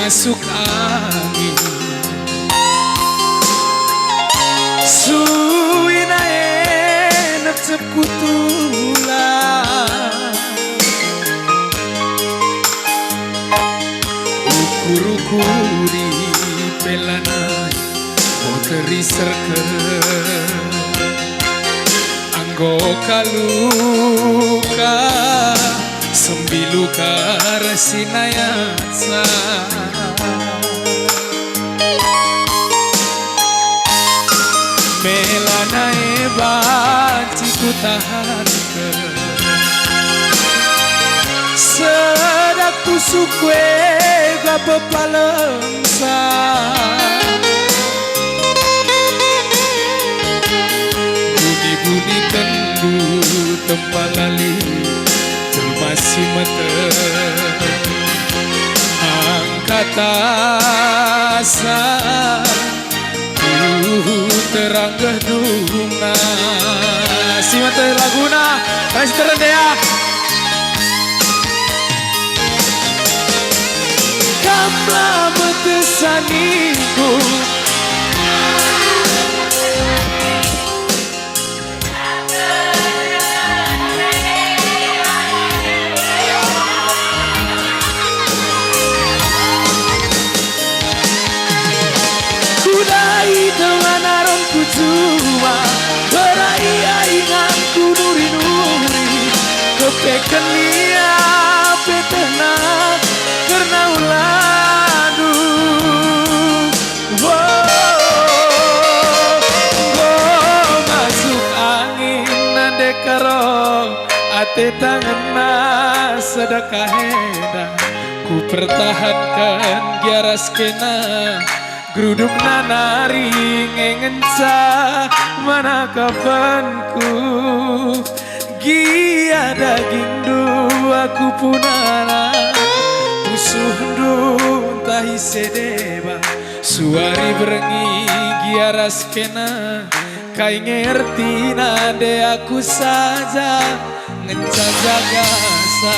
masuk angin suina necep kutulah ukur-ukuri pelanai moteri serke anggo kaluka sembiluka resinayatsa melanae banci ku tahan ke sedak tusukwe gapa palemsa bunyi-bunyi kendu tempalali masih mata angkat asa terang gedungna si mata laguna kasih terendea kamla metesaniku dengan aromku cuma beraya ingatku nuri-nuri kepeken lia petena karena uladu masuk angin nade karo ate tanganna sedekah heda ku pertahankan giaras kena geruduk nanari ngengenca mana kapanku gia daging du aku punana musuh du tahi sedeba suari berengi gia raskena kai ngerti nade aku saja ngenca jagasa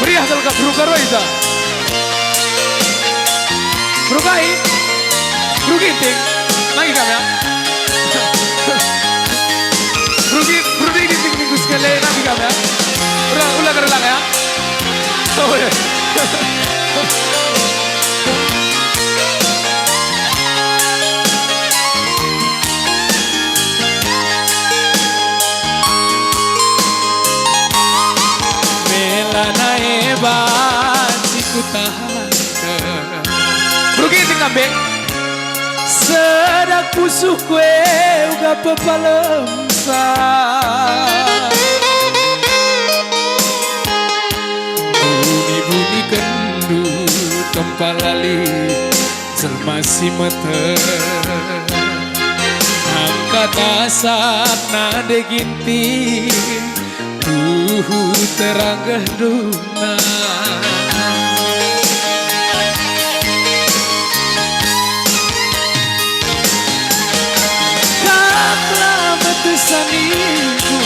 meriah kalau kak beruka roida Bro Kai, Bro Ginting, lagi kami ya. Bro Ginting minggu sekali lagi kami ya. Ulang kerelang ya. Oh ya. Melana hebat siku tahan. Rugi tinggal sedak pusuh kue uga pepalemsa bunyi-bunyi kendu tempalali selmasi mata angkat asap nade ginti terang gedungna saniku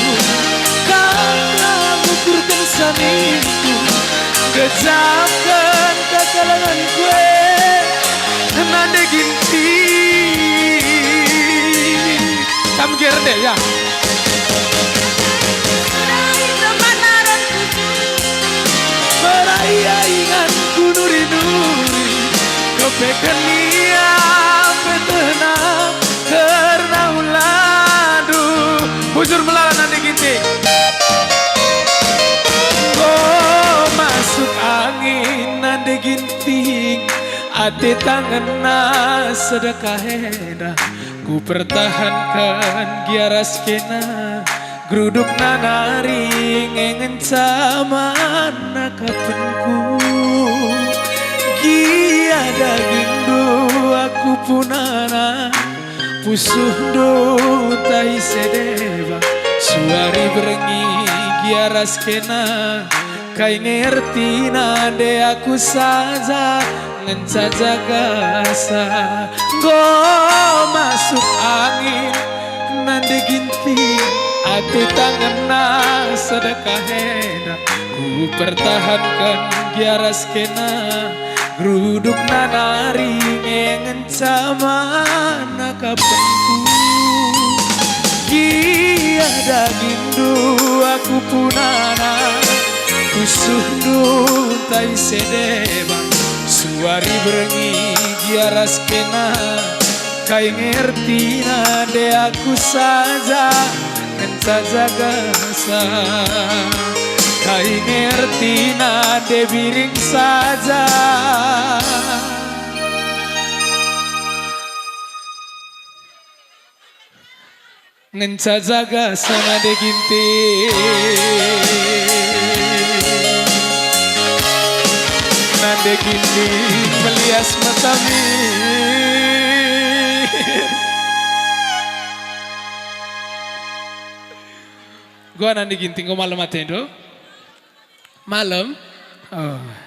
karena mengukurkan saniku gejamkan kekalangan gue nade ginti kamu kira deh ya meraya ingatku nuri-nuri kepeken lia petena karena uladu bujur melawan nade ginting oh masuk angin nade ginting ate tanganna sedekah heda ku pertahankan giaras kena geruduk nanari ngengenca mana kapenku gia daging du aku punana pusuh do tai sedeba suari berengi giaras kena kai ngerti nade aku saja ngenca jagasa go masuk angin nade ginti ate tanganna sedekah heda ku ku pertahankan giaras kena geruduk nanari ngencaman kapanku gia daging du aku punana kusuh du tai sedeba suari berengi giaras kena kai ngerti nade aku saja kenca jaga sa kai ngerti nade biring saja ngenca jaga sana de ginti nade ginti melias matami gua nanti ginting gua malam atendo malam oh